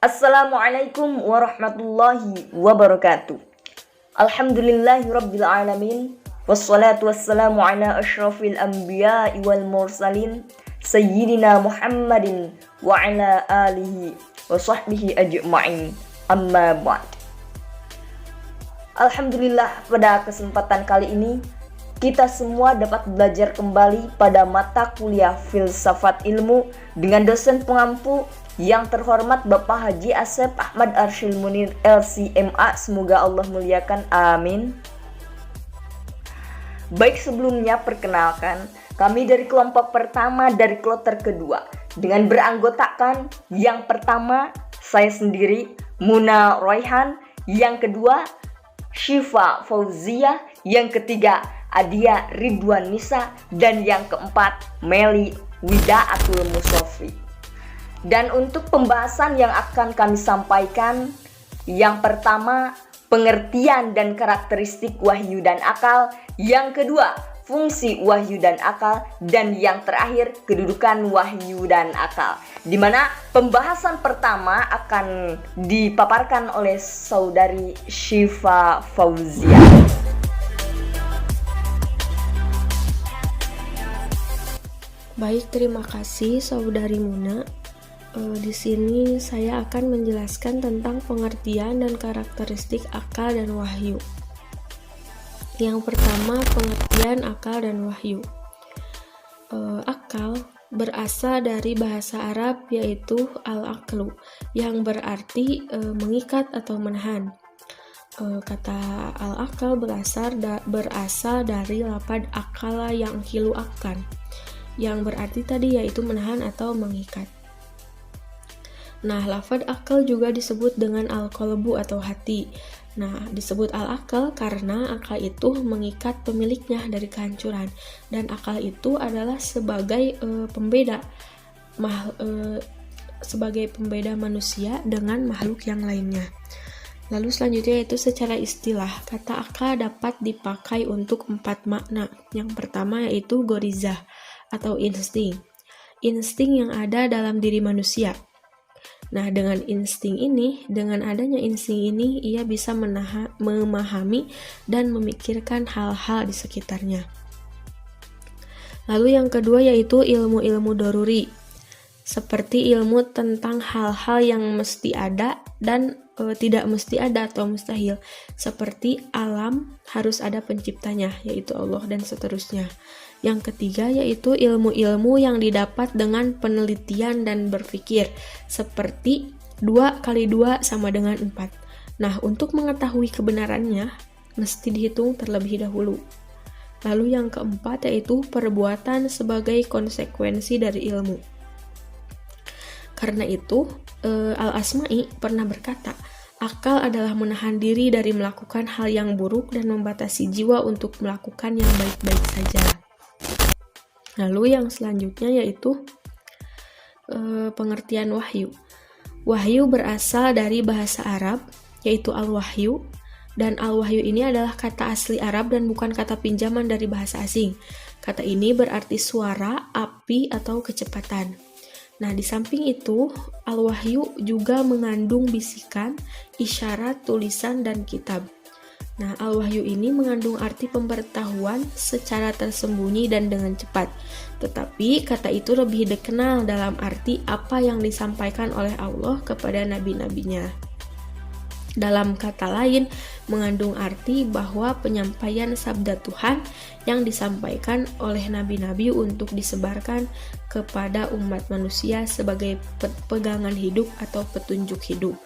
Assalamualaikum warahmatullahi wabarakatuh. Alhamdulillahi rabbil alamin. Wassalatu wassalamu ala ashrafil anbiya'i wal mursalin Sayyidina Muhammadin wa ala alihi wa sahbihi ajma'in. Amma ba'd. Alhamdulillah, pada kesempatan kali ini kita semua dapat belajar kembali pada mata kuliah filsafat ilmu dengan dosen pengampu yang terhormat Bapak Haji Asep Ahmad Arsyil Munir LCMA. Semoga Allah muliakan, amin. Baik, sebelumnya perkenalkan, kami dari kelompok pertama dari kloter kedua dengan beranggotakan yang pertama saya sendiri Muna Royhan, yang kedua Syifa Fauzia, yang ketiga Adia Ridwan Nisa, dan yang keempat Meli Widaatul Musofi. Dan untuk pembahasan yang akan kami sampaikan, yang pertama pengertian dan karakteristik wahyu dan akal, yang kedua fungsi wahyu dan akal, dan yang terakhir kedudukan wahyu dan akal, di mana pembahasan pertama akan dipaparkan oleh saudari Syifa Fauzia. Baik, terima kasih saudari Muna. Di sini saya akan menjelaskan tentang pengertian dan karakteristik akal dan wahyu. Yang pertama, pengertian akal dan wahyu. Akal berasal dari bahasa Arab yaitu al-aqlu, yang berarti mengikat atau menahan. Kata al-aqal berasal dari lafaz akala yang kilu akan, yang berarti tadi yaitu menahan atau mengikat. Nah, lafaz akal juga disebut dengan al-qalbu atau hati. Nah, disebut al-akal karena akal itu mengikat pemiliknya dari kehancuran, dan akal itu adalah sebagai pembeda manusia dengan makhluk yang lainnya. Lalu selanjutnya yaitu secara istilah, kata akal dapat dipakai untuk 4 makna. Yang pertama yaitu gorizah atau insting yang ada dalam diri manusia. Nah, dengan adanya insting ini, ia bisa memahami dan memikirkan hal-hal di sekitarnya. Lalu yang kedua yaitu ilmu-ilmu doruri, seperti ilmu tentang hal-hal yang mesti ada dan tidak mesti ada atau mustahil, seperti alam harus ada penciptanya, yaitu Allah, dan seterusnya. Yang ketiga yaitu ilmu-ilmu yang didapat dengan penelitian dan berpikir, seperti 2 kali 2 sama dengan 4. Nah, untuk mengetahui kebenarannya, mesti dihitung terlebih dahulu. Lalu yang keempat yaitu perbuatan sebagai konsekuensi dari ilmu. Karena itu, Al-Asma'i pernah berkata, akal adalah menahan diri dari melakukan hal yang buruk dan membatasi jiwa untuk melakukan yang baik-baik saja. Lalu yang selanjutnya yaitu pengertian wahyu. Wahyu berasal dari bahasa Arab, yaitu al-wahyu, dan al-wahyu ini adalah kata asli Arab dan bukan kata pinjaman dari bahasa asing. Kata ini berarti suara, api, atau kecepatan. Nah, di samping itu, al-wahyu juga mengandung bisikan, isyarat, tulisan, dan kitab. Nah, al-wahyu ini mengandung arti pemberitahuan secara tersembunyi dan dengan cepat. Tetapi kata itu lebih dikenal dalam arti apa yang disampaikan oleh Allah kepada nabi-nabinya. Dalam kata lain, mengandung arti bahwa penyampaian sabda Tuhan yang disampaikan oleh nabi-nabi untuk disebarkan kepada umat manusia sebagai pegangan hidup atau petunjuk hidup,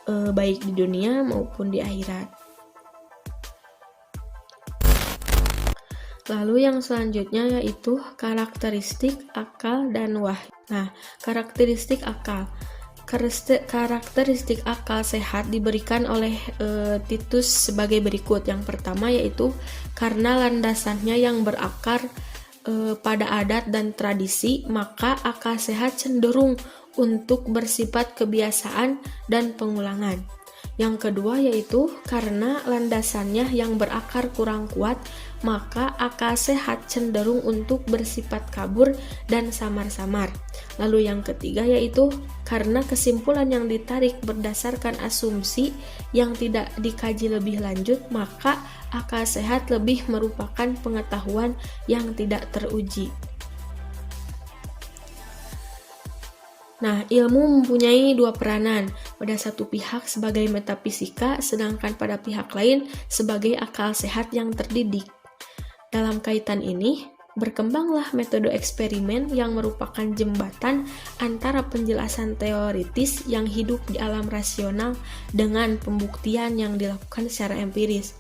baik di dunia maupun di akhirat. Lalu yang selanjutnya yaitu karakteristik akal dan wahyu. Nah, karakteristik akal. Karakteristik akal sehat diberikan oleh Titus sebagai berikut. Yang pertama yaitu karena landasannya yang berakar pada adat dan tradisi, maka akal sehat cenderung untuk bersifat kebiasaan dan pengulangan. Yang kedua yaitu karena landasannya yang berakar kurang kuat, maka akal sehat cenderung untuk bersifat kabur dan samar-samar. Lalu yang ketiga yaitu karena kesimpulan yang ditarik berdasarkan asumsi yang tidak dikaji lebih lanjut, maka akal sehat lebih merupakan pengetahuan yang tidak teruji. Nah, ilmu mempunyai dua peranan, pada satu pihak sebagai metafisika, sedangkan pada pihak lain sebagai akal sehat yang terdidik. Dalam kaitan ini, berkembanglah metode eksperimen yang merupakan jembatan antara penjelasan teoritis yang hidup di alam rasional dengan pembuktian yang dilakukan secara empiris.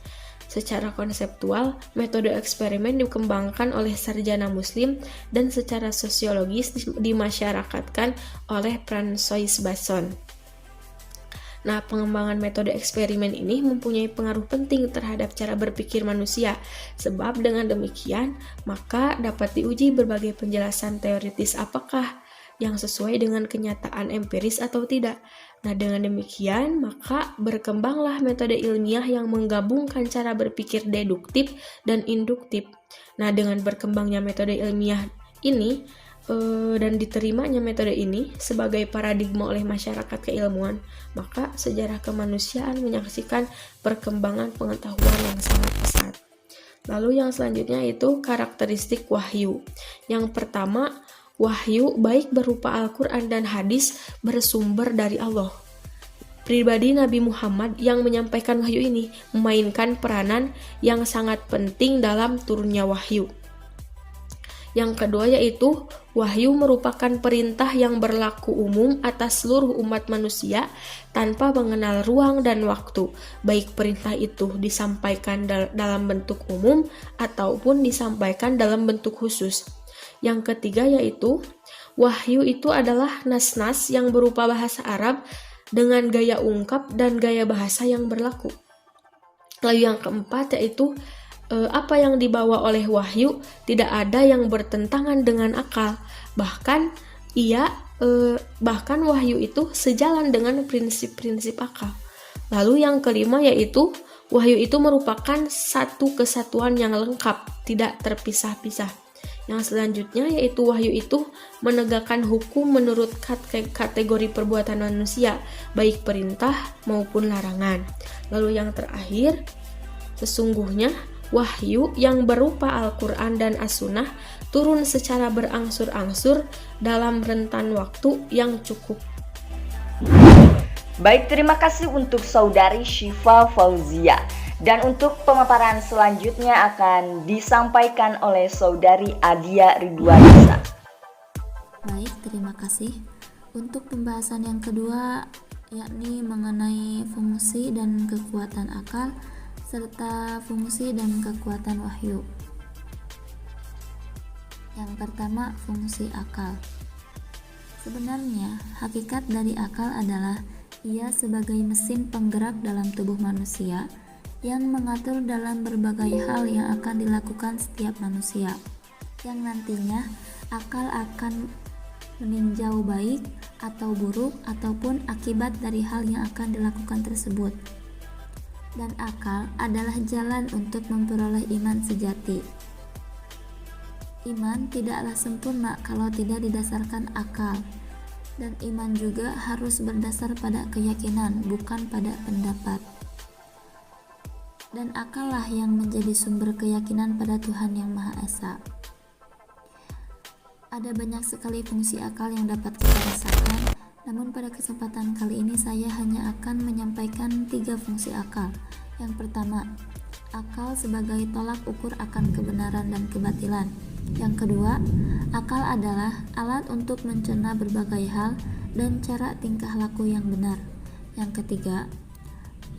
Secara konseptual, metode eksperimen dikembangkan oleh sarjana muslim dan secara sosiologis dimasyarakatkan oleh François Basson. Nah, pengembangan metode eksperimen ini mempunyai pengaruh penting terhadap cara berpikir manusia, sebab dengan demikian, maka dapat diuji berbagai penjelasan teoritis apakah yang sesuai dengan kenyataan empiris atau tidak. Nah, dengan demikian, maka berkembanglah metode ilmiah yang menggabungkan cara berpikir deduktif dan induktif. Nah, dengan berkembangnya metode ilmiah ini dan diterimanya metode ini sebagai paradigma oleh masyarakat keilmuan, maka sejarah kemanusiaan menyaksikan perkembangan pengetahuan yang sangat pesat. Lalu yang selanjutnya itu karakteristik wahyu. Yang pertama, wahyu baik berupa Al-Quran dan hadis bersumber dari Allah. Pribadi Nabi Muhammad yang menyampaikan wahyu ini memainkan peranan yang sangat penting dalam turunnya wahyu. Yang kedua yaitu wahyu merupakan perintah yang berlaku umum atas seluruh umat manusia tanpa mengenal ruang dan waktu, baik perintah itu disampaikan dalam bentuk umum ataupun disampaikan dalam bentuk khusus. Yang ketiga yaitu wahyu itu adalah nas-nas yang berupa bahasa Arab dengan gaya ungkap dan gaya bahasa yang berlaku. Lalu yang keempat yaitu apa yang dibawa oleh wahyu tidak ada yang bertentangan dengan akal. Bahkan wahyu itu sejalan dengan prinsip-prinsip akal. Lalu yang kelima yaitu wahyu itu merupakan satu kesatuan yang lengkap, tidak terpisah-pisah. Yang selanjutnya yaitu wahyu itu menegakkan hukum menurut kategori perbuatan manusia, baik perintah maupun larangan. Lalu yang terakhir, sesungguhnya wahyu yang berupa Al-Quran dan As-Sunnah turun secara berangsur-angsur dalam rentan waktu yang cukup. Baik, terima kasih untuk Saudari Syifa Fauzia. Dan untuk pemaparan selanjutnya akan disampaikan oleh Saudari Adia Ridwanisa. Baik, terima kasih. Untuk pembahasan yang kedua, yakni mengenai fungsi dan kekuatan akal, serta fungsi dan kekuatan wahyu. Yang pertama, fungsi akal. Sebenarnya, hakikat dari akal adalah ia sebagai mesin penggerak dalam tubuh manusia yang mengatur dalam berbagai hal yang akan dilakukan setiap manusia, yang nantinya akal akan meninjau baik atau buruk ataupun akibat dari hal yang akan dilakukan tersebut. Dan akal adalah jalan untuk memperoleh iman sejati. Iman tidaklah sempurna kalau tidak didasarkan akal, dan iman juga harus berdasar pada keyakinan, bukan pada pendapat. Dan akallah yang menjadi sumber keyakinan pada Tuhan Yang Maha Esa. Ada banyak sekali fungsi akal yang dapat kita rasakan, namun pada kesempatan kali ini saya hanya akan menyampaikan 3 fungsi akal. Yang pertama, akal sebagai tolak ukur akan kebenaran dan kebatilan. Yang kedua, akal adalah alat untuk mencerna berbagai hal dan cara tingkah laku yang benar. Yang ketiga,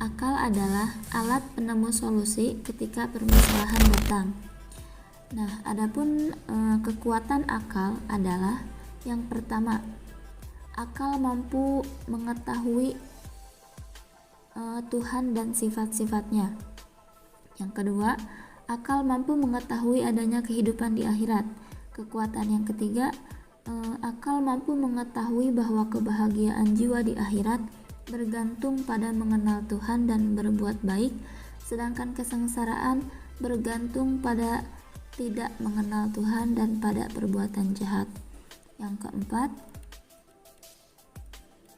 akal adalah alat penemu solusi ketika permasalahan datang. Nah, adapun kekuatan akal adalah yang pertama, akal mampu mengetahui Tuhan dan sifat-sifatnya. Yang kedua, akal mampu mengetahui adanya kehidupan di akhirat. Kekuatan yang ketiga, akal mampu mengetahui bahwa kebahagiaan jiwa di akhirat bergantung pada mengenal Tuhan dan berbuat baik, sedangkan kesengsaraan bergantung pada tidak mengenal Tuhan dan pada perbuatan jahat. Yang keempat,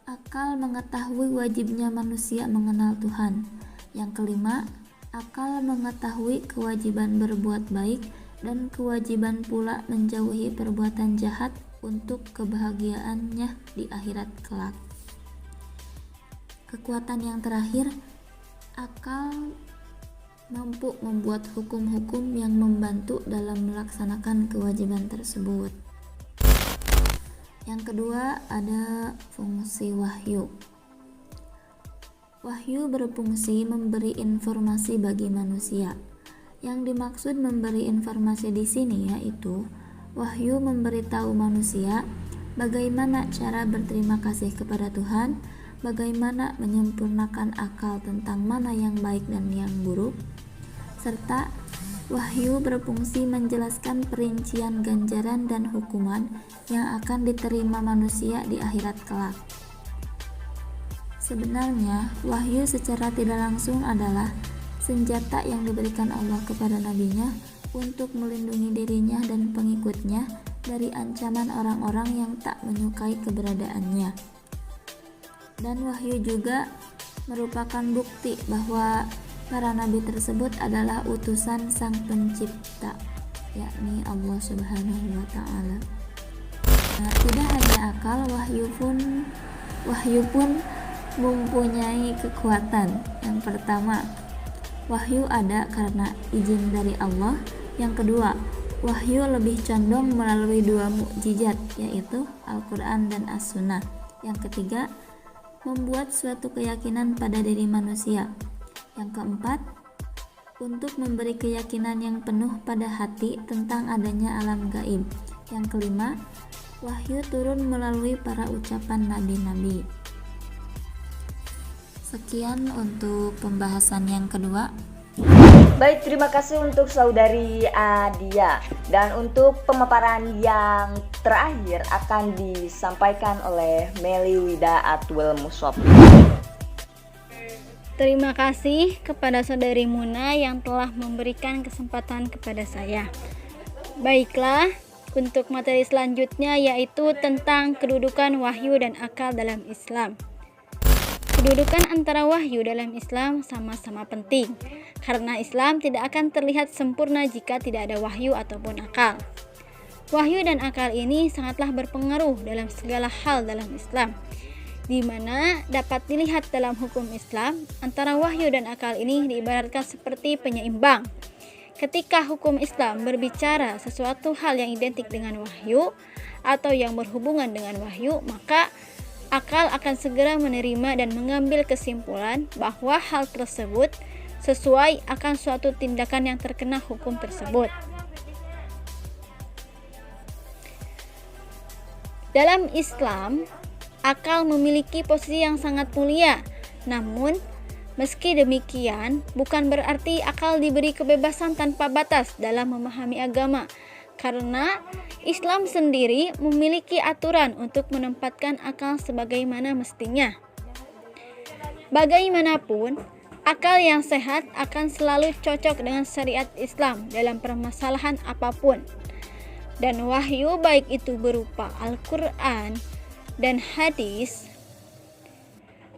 akal mengetahui wajibnya manusia mengenal Tuhan. Yang kelima, akal mengetahui kewajiban berbuat baik dan kewajiban pula menjauhi perbuatan jahat untuk kebahagiaannya di akhirat kelak. Kekuatan yang terakhir, akal mampu membuat hukum-hukum yang membantu dalam melaksanakan kewajiban tersebut. Yang kedua, ada fungsi wahyu. Wahyu berfungsi memberi informasi bagi manusia. Yang dimaksud memberi informasi di sini yaitu wahyu memberitahu manusia bagaimana cara berterima kasih kepada Tuhan, bagaimana menyempurnakan akal tentang mana yang baik dan yang buruk, serta wahyu berfungsi menjelaskan perincian ganjaran dan hukuman yang akan diterima manusia di akhirat kelak. Sebenarnya, wahyu secara tidak langsung adalah senjata yang diberikan Allah kepada nabinya untuk melindungi dirinya dan pengikutnya dari ancaman orang-orang yang tak menyukai keberadaannya. Dan wahyu juga merupakan bukti bahwa para nabi tersebut adalah utusan Sang Pencipta, yakni Allah Subhanahu wa Ta'ala. Nah, tidak hanya akal, wahyu pun mempunyai kekuatan. Yang pertama, wahyu ada karena izin dari Allah. Yang kedua, wahyu lebih condong melalui dua mukjizat, yaitu Al-Quran dan As-Sunnah. Yang ketiga, membuat suatu keyakinan pada diri manusia. Yang keempat, untuk memberi keyakinan yang penuh pada hati tentang adanya alam gaib. Yang kelima, wahyu turun melalui para ucapan nabi-nabi. Sekian untuk pembahasan yang kedua. Baik, terima kasih untuk saudari Adia. Dan untuk pemaparan yang terakhir akan disampaikan oleh Meli Wida Atwil Musop. Terima kasih kepada saudari Muna yang telah memberikan kesempatan kepada saya. Baiklah, untuk materi selanjutnya yaitu tentang kedudukan wahyu dan akal dalam Islam. Kedudukan antara wahyu dalam Islam sama-sama penting, karena Islam tidak akan terlihat sempurna jika tidak ada wahyu ataupun akal. Wahyu dan akal ini sangatlah berpengaruh dalam segala hal dalam Islam, di mana dapat dilihat dalam hukum Islam, antara wahyu dan akal ini diibaratkan seperti penyeimbang. Ketika hukum Islam berbicara sesuatu hal yang identik dengan wahyu atau yang berhubungan dengan wahyu, maka akal akan segera menerima dan mengambil kesimpulan bahwa hal tersebut sesuai akan suatu tindakan yang terkena hukum tersebut. Dalam Islam, akal memiliki posisi yang sangat mulia. Namun, meski demikian, bukan berarti akal diberi kebebasan tanpa batas dalam memahami agama, karena Islam sendiri memiliki aturan untuk menempatkan akal sebagaimana mestinya. Bagaimanapun, akal yang sehat akan selalu cocok dengan syariat Islam dalam permasalahan apapun. Dan wahyu baik itu berupa Al-Quran dan hadis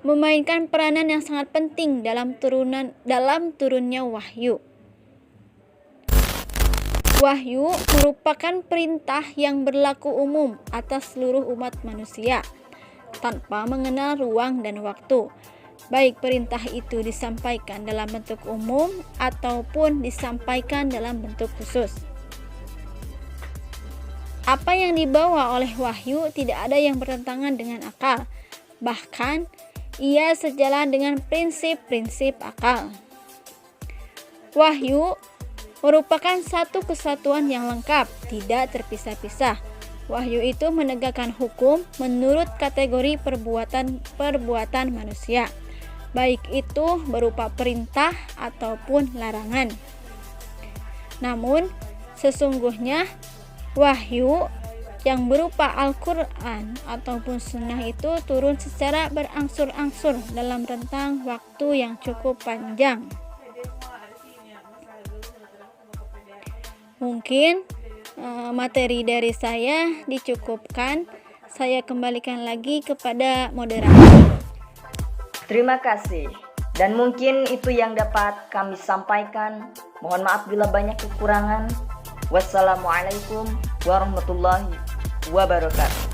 memainkan peranan yang sangat penting dalam turunnya wahyu. Wahyu merupakan perintah yang berlaku umum atas seluruh umat manusia, tanpa mengenal ruang dan waktu. Baik perintah itu disampaikan dalam bentuk umum ataupun disampaikan dalam bentuk khusus. Apa yang dibawa oleh wahyu tidak ada yang bertentangan dengan akal. Bahkan, ia sejalan dengan prinsip-prinsip akal. Wahyu merupakan satu kesatuan yang lengkap, tidak terpisah-pisah. Wahyu itu menegakkan hukum menurut kategori perbuatan manusia, baik itu berupa perintah ataupun larangan. Namun, sesungguhnya wahyu yang berupa Al-Quran ataupun Sunnah itu turun secara berangsur-angsur dalam rentang waktu yang cukup panjang. Mungkin materi dari saya dicukupkan. Saya kembalikan lagi kepada moderator. Terima kasih. Dan mungkin itu yang dapat kami sampaikan. Mohon maaf bila banyak kekurangan. Wassalamualaikum warahmatullahi wabarakatuh.